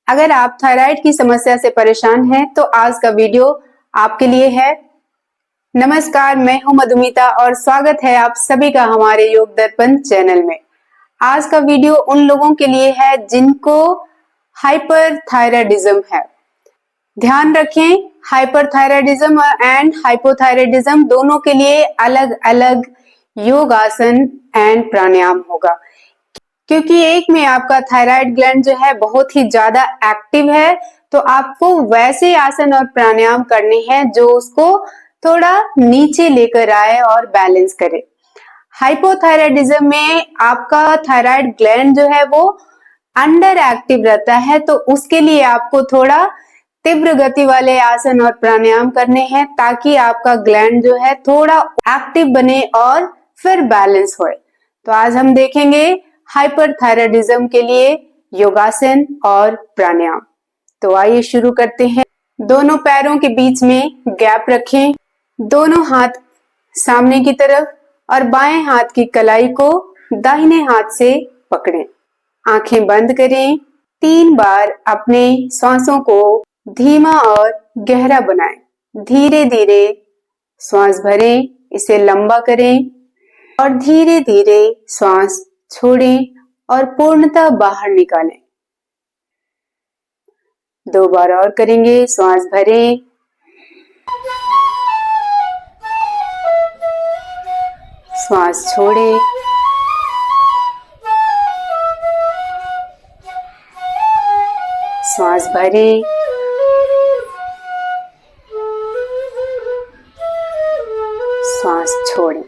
अगर आप थायराइड की समस्या से परेशान हैं तो आज का वीडियो आपके लिए है। नमस्कार, मैं हूं मधुमिता और स्वागत है आप सभी का हमारे योग दर्पण चैनल में। आज का वीडियो उन लोगों के लिए है जिनको हाइपरथायराइडिज्म है। ध्यान रखें, हाइपरथायराइडिज्म एंड हाइपोथायराइडिज्म दोनों के लिए अलग अलग योग आसन एंड प्राणायाम होगा, क्योंकि एक में आपका थायराइड ग्लैंड जो है बहुत ही ज्यादा एक्टिव है, तो आपको वैसे आसन और प्राणायाम करने हैं जो उसको थोड़ा नीचे लेकर आए और बैलेंस करे। हाइपोथायराइडिज्म में आपका थायराइड ग्लैंड जो है वो अंडर एक्टिव रहता है, तो उसके लिए आपको थोड़ा तीव्र गति वाले आसन और प्राणायाम करने हैं ताकि आपका ग्लैंड जो है थोड़ा एक्टिव बने और फिर बैलेंस होए। तो आज हम देखेंगे हाइपरथायराइडिज्म के लिए योगासन और प्राणायाम। तो आइए शुरू करते हैं। दोनों पैरों के बीच में गैप रखें, दोनों हाथ सामने की तरफ और बाएं हाथ की कलाई को दाहिने हाथ से पकड़ें। आंखें बंद करें। 3 बार अपने सांसों को धीमा और गहरा बनाएं। धीरे धीरे श्वास भरें, इसे लंबा करें और धीरे धीरे श्वास छोड़ें और पूर्णतः बाहर निकालें। 2 बार और करेंगे। श्वास भरें, श्वास छोड़ें, श्वास भरें, श्वास छोड़ें।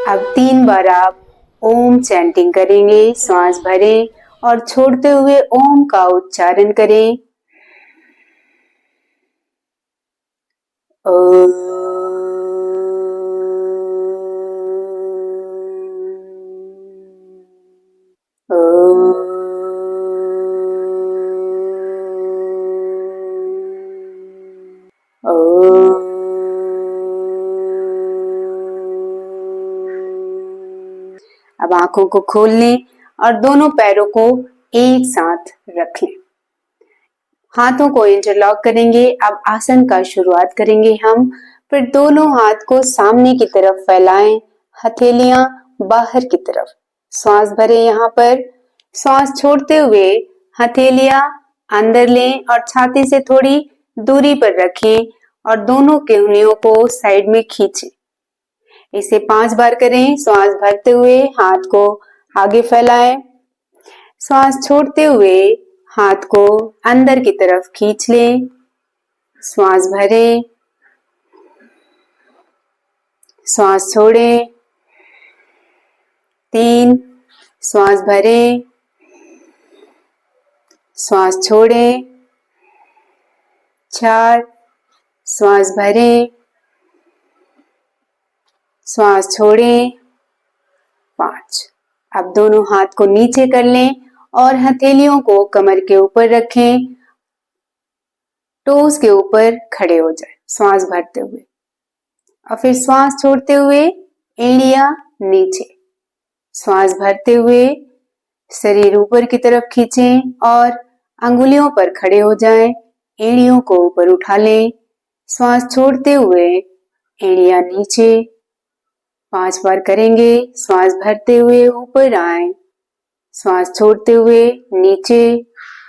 अब 3 बार आप ओम चैंटिंग करेंगे। श्वास भरें और छोड़ते हुए ओम का उच्चारण करें। ओम। अब आंखों को खोल लें और दोनों पैरों को एक साथ रख लें। हाथों को इंटरलॉक करेंगे। अब आसन का शुरुआत करेंगे हम। फिर दोनों हाथ को सामने की तरफ फैलाएं, हथेलियां बाहर की तरफ। श्वास भरें यहाँ पर। श्वास छोड़ते हुए हथेलियां अंदर लें और छाती से थोड़ी दूरी पर रखें और दोनों उंगलियों को साइड में खींचें। इसे 5 बार करें। श्वास भरते हुए हाथ को आगे फैलाएं। श्वास छोड़ते हुए हाथ को अंदर की तरफ खींच लें। श्वास भरें, श्वास छोड़ें। 3, श्वास भरें, श्वास छोड़ें। 4, श्वास भरें, श्वास छोड़ें। 5। अब दोनों हाथ को नीचे कर लें और हथेलियों को कमर के ऊपर रखें, टोस के ऊपर खड़े हो जाए श्वास भरते हुए। और फिर श्वास छोड़ते हुए एड़ियां नीचे। श्वास भरते हुए शरीर ऊपर की तरफ खींचें और अंगुलियों पर खड़े हो जाएं। एड़ियों को ऊपर उठा लें। श्वास छोड़ते हुए एड़ियां नीचे। 5 बार करेंगे। श्वास भरते हुए ऊपर आए, श्वास छोड़ते हुए नीचे।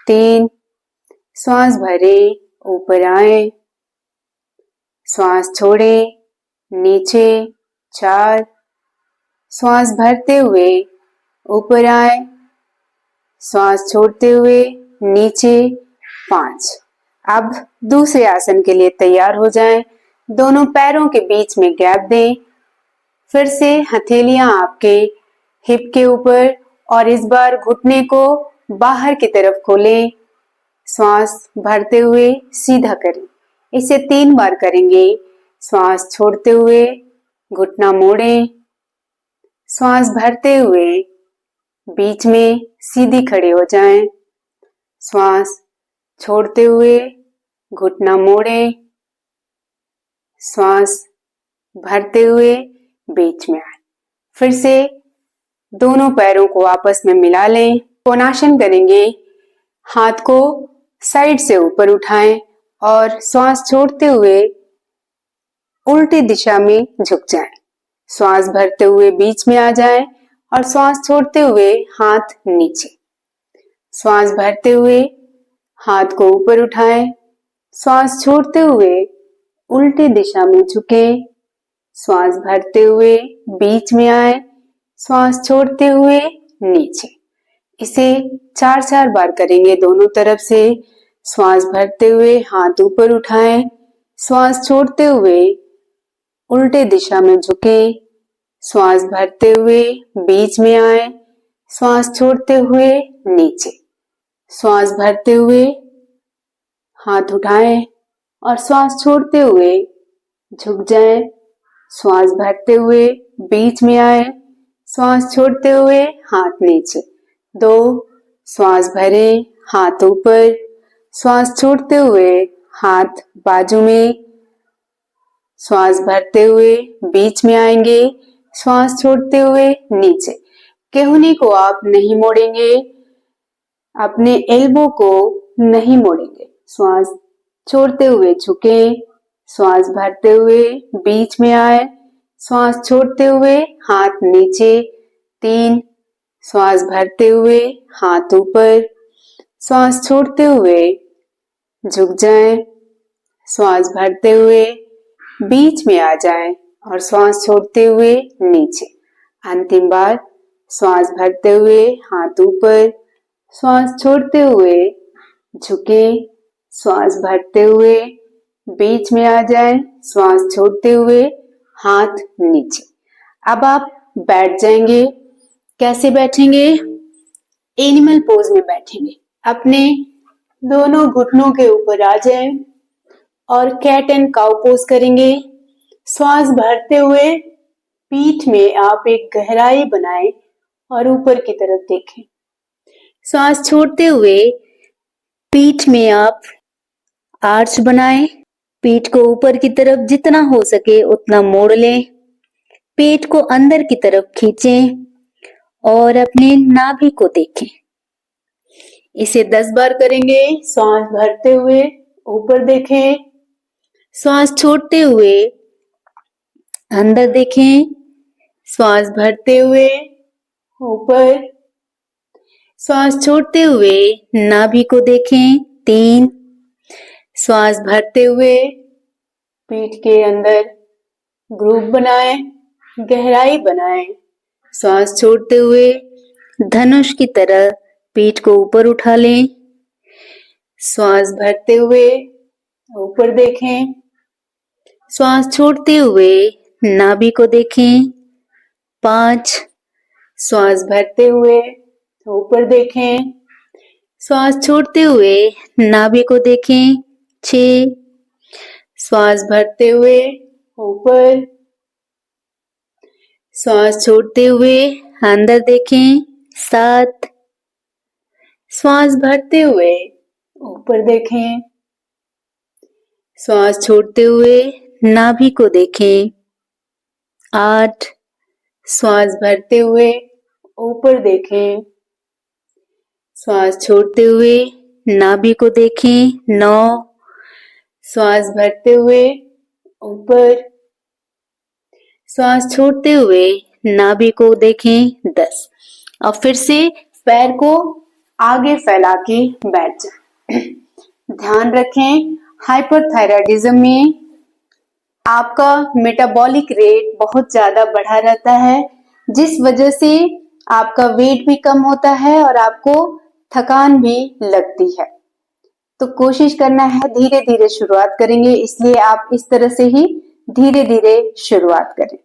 3, श्वास भरे ऊपर आए, श्वास छोड़े नीचे। 4, श्वास भरते हुए ऊपर आए, श्वास छोड़ते हुए नीचे। 5। अब दूसरे आसन के लिए तैयार हो जाएं। दोनों पैरों के बीच में गैप दें। फिर से हथेलियां आपके हिप के ऊपर और इस बार घुटने को बाहर की तरफ खोलें। श्वास भरते हुए सीधा करें। इसे 3 बार करेंगे। श्वास छोड़ते हुए घुटना मोड़ें। श्वास भरते हुए बीच में सीधी खड़े हो जाएं। श्वास छोड़ते हुए घुटना मोड़ें। श्वास भरते हुए बीच में आए। फिर से दोनों पैरों को आपस में मिला लें। कोणासन करेंगे। हाथ को साइड से ऊपर उठाएं और श्वास छोड़ते हुए उल्टी दिशा में झुक जाएं। श्वास भरते हुए बीच में आ जाएं और श्वास छोड़ते हुए हाथ नीचे। श्वास भरते हुए हाथ को ऊपर उठाएं, श्वास छोड़ते हुए उल्टी दिशा में झुकें। श्वास भरते हुए बीच में आए, श्वास छोड़ते हुए नीचे। इसे 4-4 बार करेंगे दोनों तरफ से। श्वास भरते हुए हाथ ऊपर उठाएं, श्वास छोड़ते हुए उल्टे दिशा में झुकें। श्वास भरते हुए बीच में आए, श्वास छोड़ते हुए नीचे। श्वास भरते हुए हाथ उठाएं और श्वास छोड़ते हुए झुक जाएं। श्वास भरते हुए बीच में आए, श्वास छोड़ते हुए हाथ नीचे। 2 श्वास भरें, हाथ ऊपर, श्वास छोड़ते हुए हाथ बाजू में। श्वास भरते हुए बीच में आएंगे, श्वास छोड़ते हुए नीचे। केहूनी को आप नहीं मोड़ेंगे, अपने एल्बो को नहीं मोड़ेंगे। श्वास छोड़ते हुए झुकें, श्वास भरते हुए बीच में आए, श्वास छोड़ते हुए हाथ नीचे। 3 श्वास भरते हुए हाथ ऊपर, श्वास छोड़ते हुए झुक जाएं। श्वास भरते हुए बीच में आ जाएं और श्वास छोड़ते हुए नीचे। अंतिम बार श्वास भरते हुए हाथ ऊपर, श्वास छोड़ते हुए झुकें। श्वास भरते हुए बीच में आ जाएं, श्वास छोड़ते हुए हाथ नीचे। अब आप बैठ जाएंगे। कैसे बैठेंगे? एनिमल पोज में बैठेंगे। अपने दोनों घुटनों के ऊपर आ जाएं और कैट एंड काउ पोज करेंगे। श्वास भरते हुए पीठ में आप एक गहराई बनाएं और ऊपर की तरफ देखें। श्वास छोड़ते हुए पीठ में आप आर्च बनाएं। पीठ को ऊपर की तरफ जितना हो सके उतना मोड़ लें। पेट को अंदर की तरफ खींचें और अपने नाभि को देखें। इसे 10 बार करेंगे। श्वास भरते हुए ऊपर देखें, श्वास छोड़ते हुए अंदर देखें, श्वास भरते हुए ऊपर, श्वास छोड़ते हुए नाभि को देखें। 3 श्वास भरते हुए पीठ के अंदर ग्रूव बनाएं, गहराई बनाएं। श्वास छोड़ते हुए धनुष की तरह पीठ को ऊपर उठा लें। श्वास भरते हुए ऊपर देखें, श्वास छोड़ते हुए नाभि को देखें। 5 श्वास भरते हुए ऊपर देखें, श्वास छोड़ते हुए नाभि को देखें। 6 श्वास भरते हुए ऊपर, श्वास छोड़ते हुए अंदर देखें। 7 श्वास भरते हुए ऊपर देखें, श्वास छोड़ते हुए नाभि को देखें। 8 श्वास भरते हुए ऊपर देखें, श्वास छोड़ते हुए नाभि को देखें। 9 श्वास भरते हुए ऊपर, श्वास छोड़ते हुए नाभि को देखें। 10। अब फिर से पैर को आगे फैला के बैठ जाएं। ध्यान रखें, हाइपरथायराइडिज्म में आपका मेटाबॉलिक रेट बहुत ज्यादा बढ़ा रहता है, जिस वजह से आपका वेट भी कम होता है और आपको थकान भी लगती है। तो कोशिश करना है, धीरे धीरे शुरुआत करेंगे, इसलिए आप इस तरह से ही धीरे धीरे शुरुआत करें।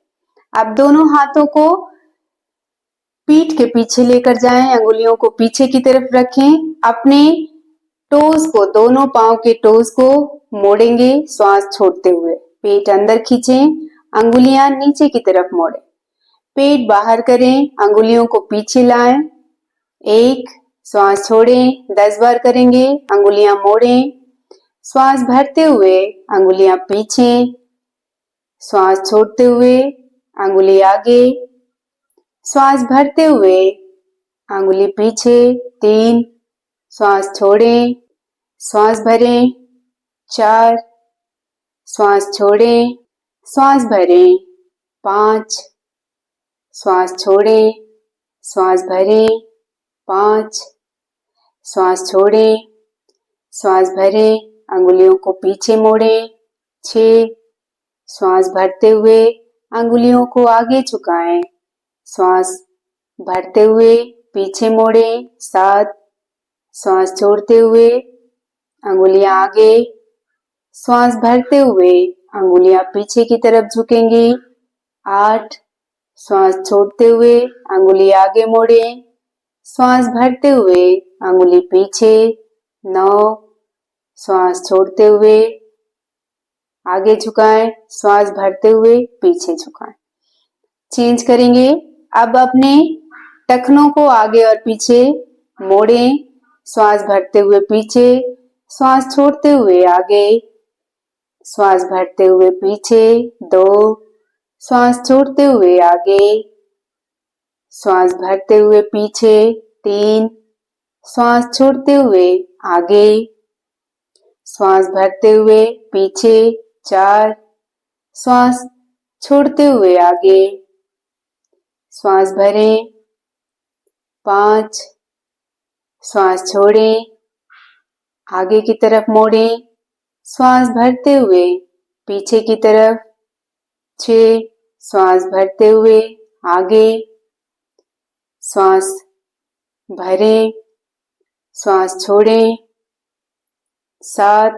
आप दोनों हाथों को पीठ के पीछे लेकर जाएं, अंगुलियों को पीछे की तरफ रखें। अपने टोज को, दोनों पांव के टोज को मोड़ेंगे श्वास छोड़ते हुए। पेट अंदर खींचें, अंगुलियां नीचे की तरफ मोड़ें। पेट बाहर करें, अंगुलियों को पीछे लाएं। 1 श्वास छोड़ें, 10 बार करेंगे। अंगुलियां मोड़ें, श्वास भरते हुए अंगुलियां पीछे, श्वास छोड़ते हुए अंगुली आगे, श्वास भरते हुए अंगुली पीछे 3, श्वास छोड़ें, श्वास भरें 4, श्वास छोड़ें, श्वास भरें 5, श्वास छोड़ें, श्वास भरें 5, श्वास छोड़ें, श्वास भरें, अंगुलियों को पीछे मोड़ें 6, श्वास भरते हुए अंगुलियों को आगे झुकाएं, श्वास भरते हुए पीछे मोड़ें 7, श्वास छोड़ते हुए अंगुलियां आगे, श्वास भरते हुए अंगुलियां पीछे की तरफ झुकेंगी 8, श्वास छोड़ते हुए अंगुली आगे मोड़ें, श्वास भरते हुए अंगुली पीछे 9, श्वास छोड़ते हुए आगे झुकाएं, श्वास भरते हुए पीछे झुकाएं। चेंज करेंगे। अब अपने टखनों को आगे और पीछे मोड़ें, श्वास भरते हुए पीछे, श्वास छोड़ते हुए आगे, श्वास भरते हुए पीछे 2, श्वास छोड़ते हुए आगे, श्वास भरते हुए पीछे 3, श्वास छोड़ते हुए आगे, श्वास भरते हुए पीछे 4, श्वास छोड़ते हुए आगे, श्वास भरें 5, श्वास छोड़ें, आगे की तरफ मोड़ें, श्वास भरते हुए पीछे की तरफ 6, श्वास भरते हुए आगे, श्वास भरें, श्वास छोड़ें 7,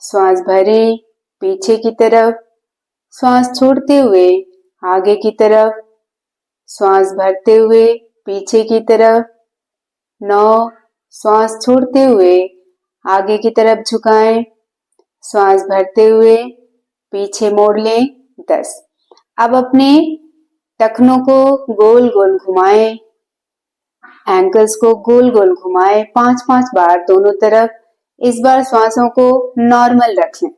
श्वास भरें पीछे की तरफ, श्वास छोड़ते हुए आगे की तरफ, श्वास भरते हुए पीछे की तरफ 9, श्वास छोड़ते हुए आगे की तरफ झुकाएं, श्वास भरते हुए पीछे मोड़ लें 10। अब अपने टखनों को गोल गोल घुमाएं, एंकल्स को गोल गोल घुमाएं 5-5 बार दोनों तरफ। इस बार श्वासों को नॉर्मल रख लें।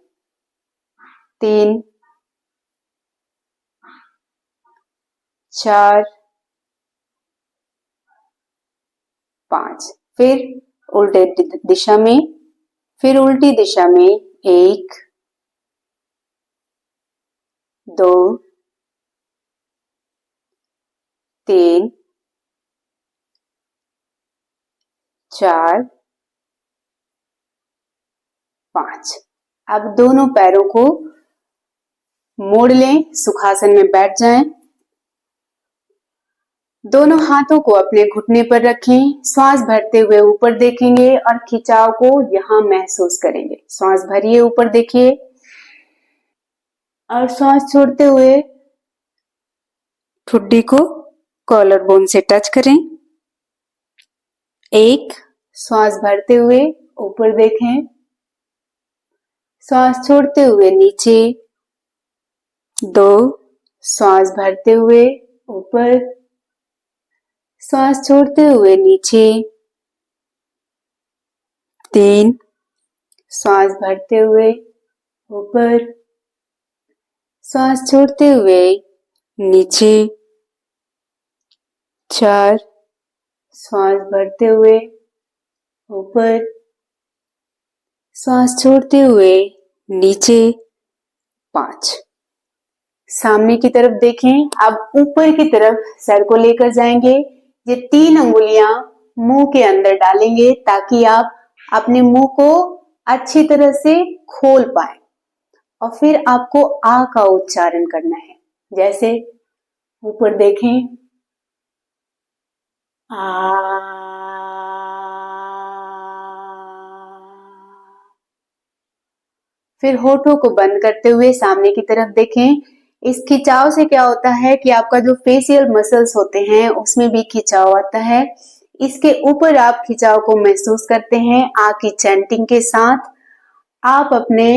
3, 4, 5। फिर उल्टे दिशा में, फिर उल्टी दिशा में 1, 2, 3, 4, 5। अब दोनों पैरों को मोड़ लें, सुखासन में बैठ जाएं। दोनों हाथों को अपने घुटने पर रखें, श्वास भरते हुए ऊपर देखेंगे और खिंचाव को यहां महसूस करेंगे। श्वास भरिए, ऊपर देखिए और श्वास छोड़ते हुए ठुड्डी को कॉलर बोन से टच करें। 1, श्वास भरते हुए ऊपर देखें, श्वास छोड़ते हुए नीचे। 2, श्वास भरते हुए ऊपर, श्वास छोड़ते हुए नीचे। 3, श्वास भरते हुए ऊपर, श्वास छोड़ते हुए नीचे। 4, श्वास भरते हुए ऊपर, श्वास छोड़ते हुए नीचे। 5, सामने की तरफ देखें। अब ऊपर की तरफ सर को लेकर जाएंगे। ये 3 अंगुलियां मुंह के अंदर डालेंगे ताकि आप अपने मुंह को अच्छी तरह से खोल पाए। और फिर आपको आ का उच्चारण करना है। जैसे ऊपर देखें, आ। फिर होठों को बंद करते हुए सामने की तरफ देखें। इस खिंचाव से क्या होता है कि आपका जो फेशियल मसल्स होते हैं उसमें भी खिंचाव आता है। इसके ऊपर आप खिंचाव को महसूस करते हैं। आ की चैंटिंग के साथ आप अपने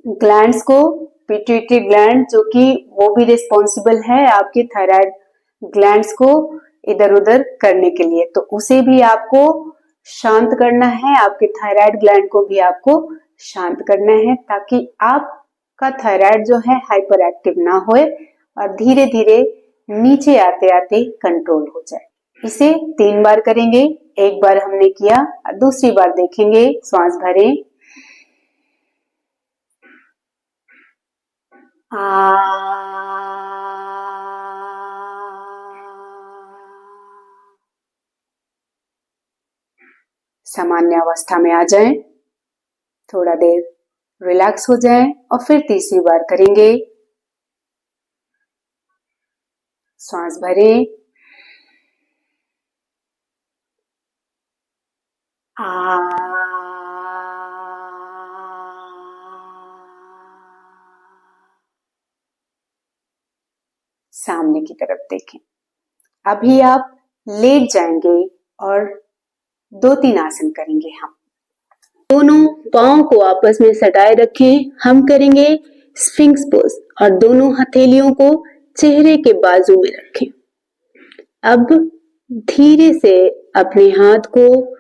ग्लैंड्स को, पिट्यूटरी ग्लैंड जो कि वो भी रिस्पॉन्सिबल है आपके थायराइड ग्लैंड्स को इधर उधर करने के लिए, तो उसे भी आपको शांत करना है। आपके थायराइड ग्लैंड को भी आपको शांत करना है ताकि आपका थायराइड जो है हाइपर एक्टिव ना होए और धीरे धीरे नीचे आते आते कंट्रोल हो जाए। इसे 3 बार करेंगे। एक बार हमने किया, दूसरी बार देखेंगे। श्वास भरें, सामान्य अवस्था में आ जाएं, थोड़ा देर रिलैक्स हो जाएं और फिर तीसरी बार करेंगे। श्वास भरें, सामने की तरफ देखें। अभी आप लेट जाएंगे और 2-3 आसन करेंगे। हम दोनों पांव को आपस में सटाए रखें। हम करेंगे स्फिंक्स पोज और दोनों हथेलियों को चेहरे के बाजू में रखें। अब धीरे से अपने हाथ को,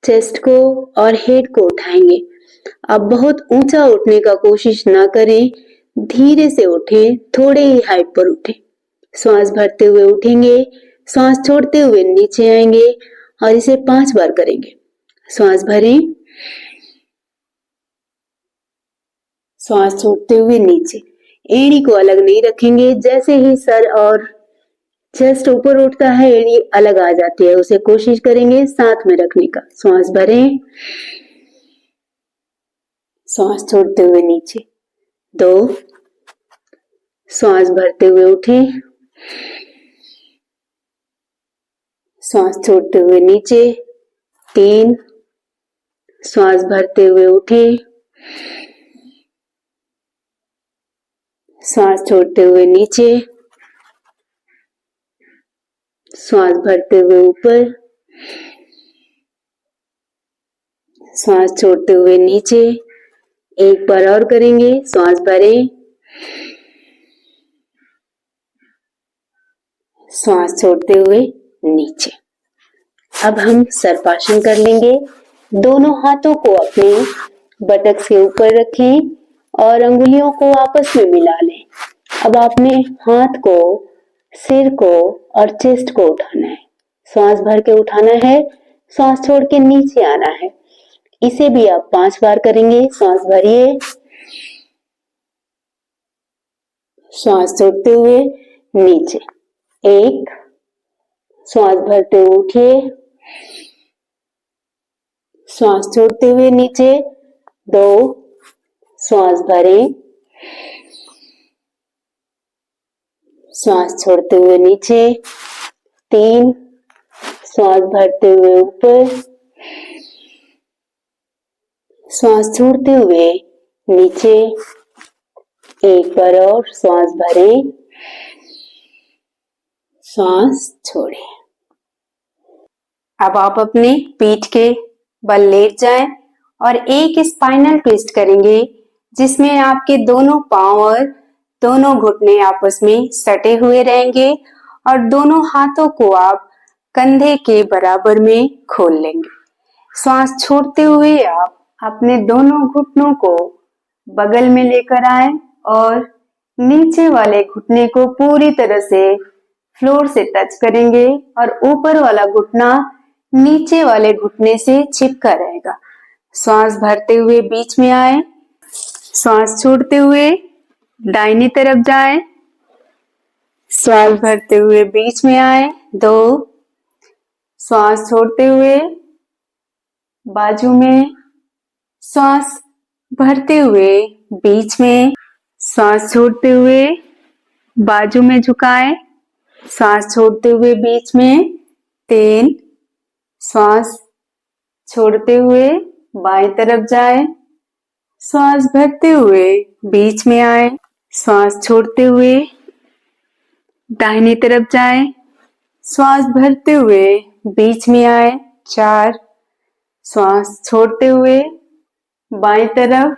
चेस्ट को और हेड को उठाएंगे। अब बहुत ऊंचा उठने का कोशिश ना करें, धीरे से उठें, थोड़े ही हाइट पर उठें। श्वास भरते हुए उठेंगे, श्वास छोड़ते हुए नीचे आएंगे और इसे 5 बार करेंगे। श्वास भरें, श्वास छोड़ते हुए नीचे। एड़ी को अलग नहीं रखेंगे। जैसे ही सर और चेस्ट ऊपर उठता है, एड़ी अलग आ जाती है, उसे कोशिश करेंगे साथ में रखने का। श्वास भरें, श्वास छोड़ते हुए नीचे। 2, श्वास भरते हुए उठें, श्वास छोड़ते हुए नीचे। 3, श्वास भरते हुए उठें, श्वास छोड़ते हुए नीचे, श्वास भरते हुए ऊपर, श्वास छोड़ते हुए नीचे। एक बार और करेंगे। श्वास भरें, श्वास छोड़ते हुए नीचे। अब हम सर्पासन कर लेंगे। दोनों हाथों को अपने बटक्स के ऊपर रखें और अंगुलियों को आपस में मिला लें। अब आपने हाथ को, सिर को और चेस्ट को उठाना है। श्वास भर के उठाना है, श्वास छोड़ के नीचे आना है। इसे भी आप 5 बार करेंगे। श्वास भरिए, श्वास छोड़ते हुए नीचे। 1, श्वास भरते हुए उठिए, श्वास छोड़ते हुए नीचे। 2, श्वास भरें, श्वास छोड़ते हुए नीचे। 3, श्वास भरते हुए ऊपर, श्वास छोड़ते हुए नीचे। एक बार और श्वास भरें, श्वास छोड़ें। अब आप अपने पीठ के बल लेट जाएं और एक स्पाइनल ट्विस्ट करेंगे, जिसमें आपके दोनों पांव और दोनों घुटने आपस में सटे हुए रहेंगे और दोनों हाथों को आप कंधे के बराबर में खोल लेंगे। श्वास छोड़ते हुए आप अपने दोनों घुटनों को बगल में लेकर आए और नीचे वाले घुटने को पूरी तरह से फ्लोर से टच करेंगे और ऊपर वाला घुटना नीचे वाले घुटने से चिपका रहेगा। श्वास भरते हुए बीच में आए, श्वास छोड़ते हुए दाहिनी तरफ जाए, श्वास भरते हुए बीच में आए। 2, श्वास छोड़ते हुए बाजू में, श्वास भरते हुए बीच में, श्वास छोड़ते हुए बाजू में झुकाए, श्वास छोड़ते हुए बीच में। 3, श्वास छोड़ते हुए बाएं तरफ जाए, श्वास भरते हुए बीच में आए, श्वास छोड़ते हुए दाहिनी तरफ जाए, श्वास भरते हुए बीच में आए। 4, श्वास छोड़ते हुए बाएं तरफ,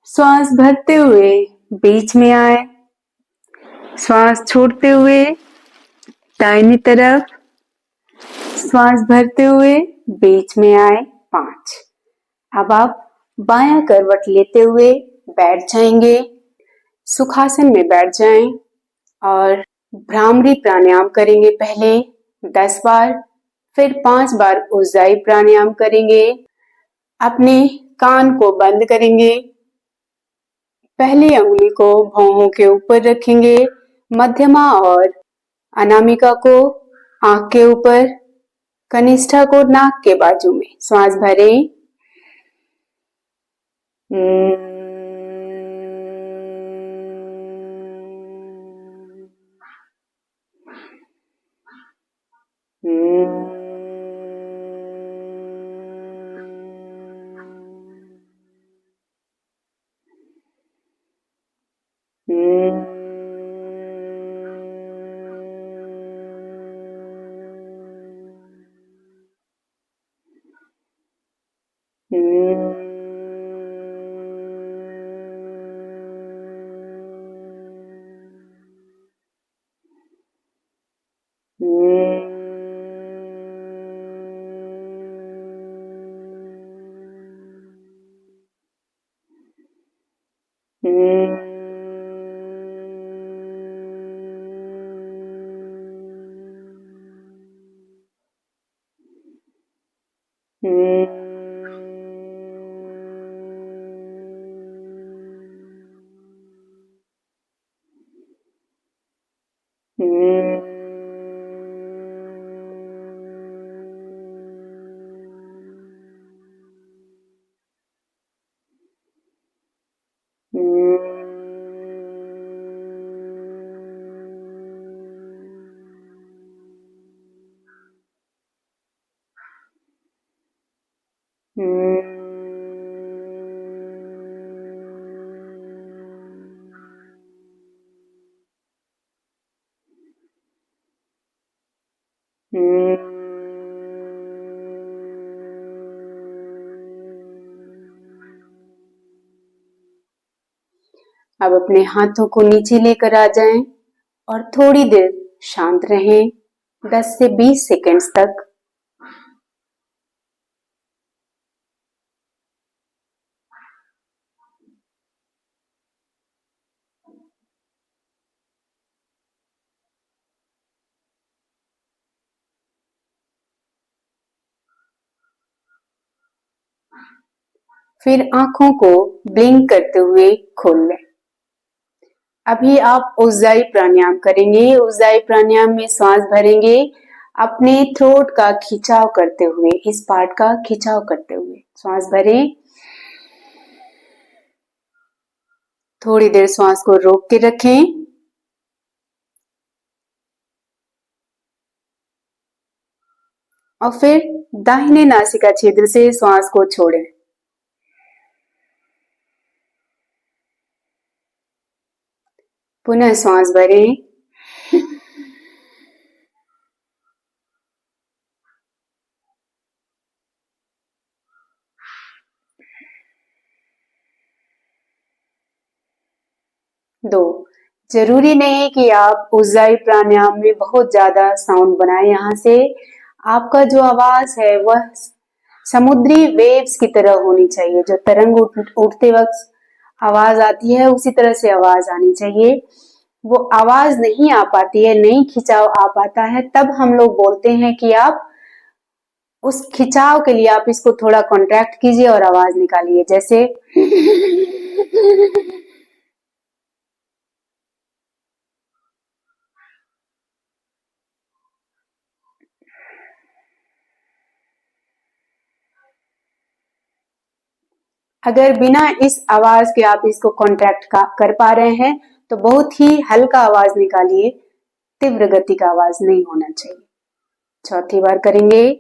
श्वास भरते हुए बीच में आए, श्वास छोड़ते हुए दाहिनी तरफ, श्वास भरते हुए बीच में आए। 5। अब आप बायां करवट लेते हुए बैठ जाएंगे। सुखासन में बैठ जाएं और भ्रामरी प्राणायाम करेंगे पहले 10 बार, फिर 5 बार उज्जाई प्राणायाम करेंगे। अपने कान को बंद करेंगे। पहली अंगुली को भौहों के ऊपर रखेंगे, मध्यमा और अनामिका को आंख के ऊपर, कनिष्ठा को नाक के बाजू में। श्वास भरें। अब अपने हाथों को नीचे लेकर आ जाएं और थोड़ी देर शांत रहें, 10 से 20 सेकंड्स तक। फिर आंखों को ब्लिंक करते हुए खोल लें। अभी आप उज्जाई प्राणायाम करेंगे। उज्जाई प्राणायाम में श्वास भरेंगे, अपने थ्रोट का खिंचाव करते हुए, इस पार्ट का खिंचाव करते हुए श्वास भरें। थोड़ी देर श्वास को रोक के रखें। और फिर दाहिने नासिका छिद्र से श्वास को छोड़ें। पुनः श्वास भरें। दो, जरूरी नहीं कि आप उज्जाई प्राणायाम में बहुत ज्यादा साउंड बनाएं। यहाँ से आपका जो आवाज है वह समुद्री वेव्स की तरह होनी चाहिए। जो तरंग उठते वक्त आवाज आती है उसी तरह से आवाज आनी चाहिए। वो आवाज नहीं आ पाती है, नहीं खिंचाव आ पाता है, तब हम लोग बोलते हैं कि आप उस खिंचाव के लिए आप इसको थोड़ा कॉन्ट्रैक्ट कीजिए और आवाज निकालिए, जैसे अगर बिना इस आवाज के आप इसको कॉन्ट्रैक्ट कर पा रहे हैं तो बहुत ही हल्का आवाज निकालिए, तीव्र गति का आवाज नहीं होना चाहिए। चौथी बार करेंगे।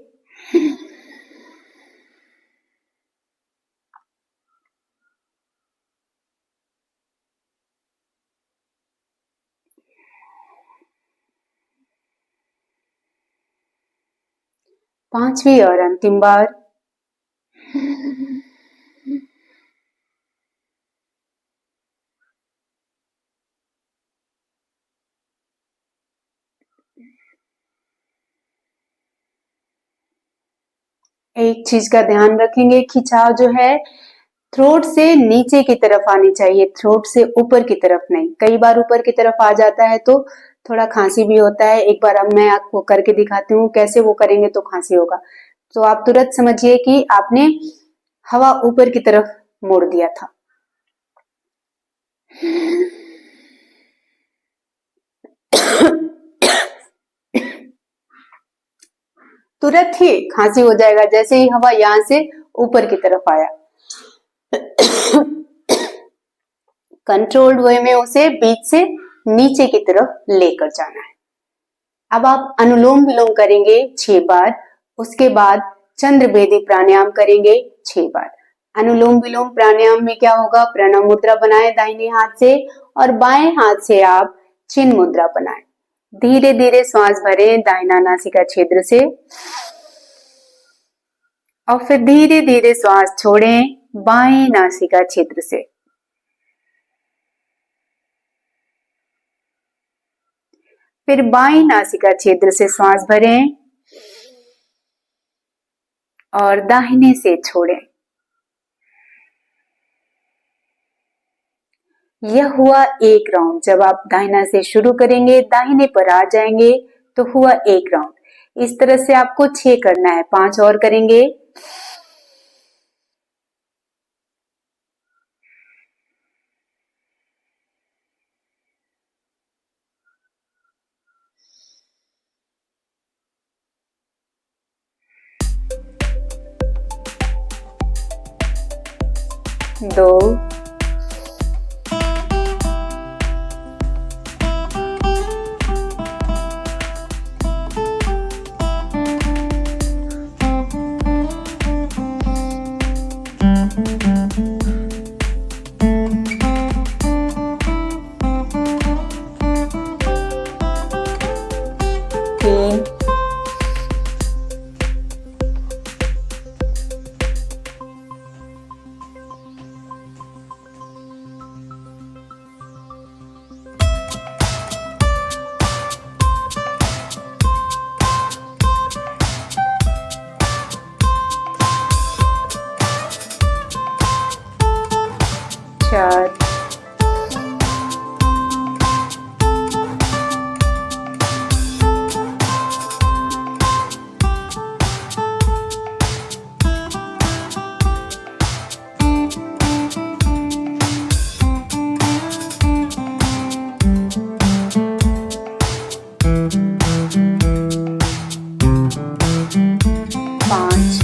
पांचवी और अंतिम बार। एक चीज का ध्यान रखेंगे, खिंचाव जो है थ्रोट से नीचे की तरफ आनी चाहिए, थ्रोट से ऊपर की तरफ नहीं। कई बार ऊपर की तरफ आ जाता है तो थोड़ा खांसी भी होता है। एक बार अब मैं आपको करके दिखाती हूँ कैसे वो करेंगे तो खांसी होगा। तो आप तुरंत समझिए कि आपने हवा ऊपर की तरफ मोड़ दिया था। तुरंत ही खांसी हो जाएगा जैसे ही हवा यहां से ऊपर की तरफ आया। कंट्रोल्ड वे में उसे बीच से नीचे की तरफ लेकर जाना है। अब आप अनुलोम विलोम करेंगे 6 बार, उसके बाद चंद्रभेदी प्राणायाम करेंगे 6 बार। अनुलोम विलोम प्राणायाम में क्या होगा, प्रणव मुद्रा बनाएं दाहिने हाथ से और बाएं हाथ से आप चिन्ह मुद्रा बनाएं। धीरे धीरे श्वास भरें दाहिना नासिका छिद्र से और फिर धीरे धीरे श्वास छोड़ें बाएं नासिका छिद्र से। फिर बाएं नासिका छिद्र से श्वास भरें और दाहिने से छोड़ें। यह हुआ एक राउंड। जब आप दाहिना से शुरू करेंगे दाहिने पर आ जाएंगे तो हुआ एक राउंड। इस तरह से आपको 6 करना है, 5 और करेंगे। दो, 3, 4, 5,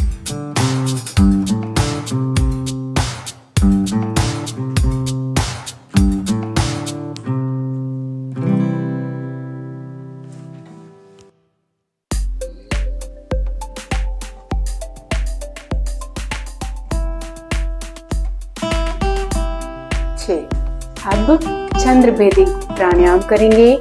6। अब चंद्रभेदी प्राणायाम करेंगे।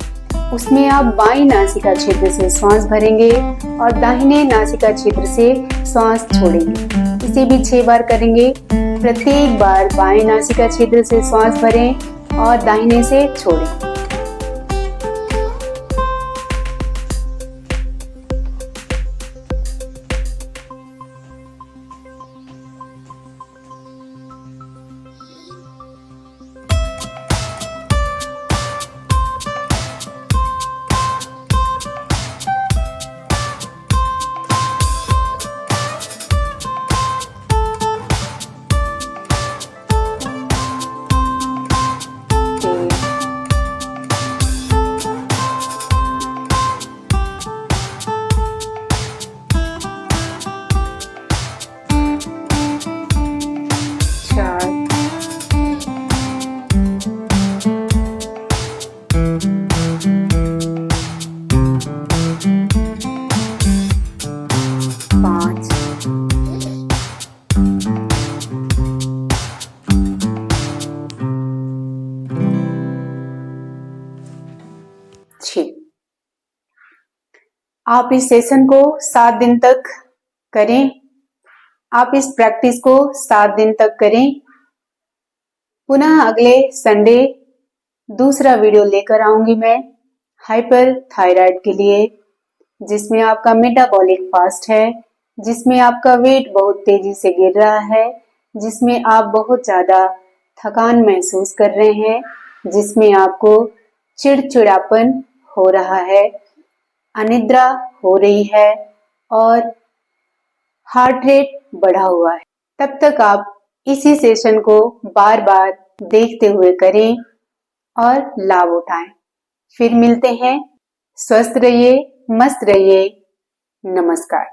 उसमें आप बाईं नासिका छिद्र से श्वास भरेंगे और दाहिने नासिका छिद्र से श्वास छोड़ेंगे। इसे भी 6 बार करेंगे। प्रत्येक बार बाएं नासिका छिद्र से श्वास भरें और दाहिने से छोड़ें। आप इस सेशन को 7 दिन तक करें। आप इस प्रैक्टिस को 7 दिन तक करें। पुनः अगले संडे दूसरा वीडियो लेकर आऊंगी मैं हाइपर थायराइड के लिए, जिसमें आपका मेटाबॉलिक फास्ट है, जिसमें आपका वेट बहुत तेजी से गिर रहा है, जिसमें आप बहुत ज्यादा थकान महसूस कर रहे हैं, जिसमें आपको चिड़चिड़ापन हो रहा है, अनिद्रा हो रही है और हार्ट रेट बढ़ा हुआ है, तब तक आप इसी सेशन को बार बार देखते हुए करें और लाभ उठाएं। फिर मिलते हैं। स्वस्थ रहिए, मस्त रहिए। नमस्कार।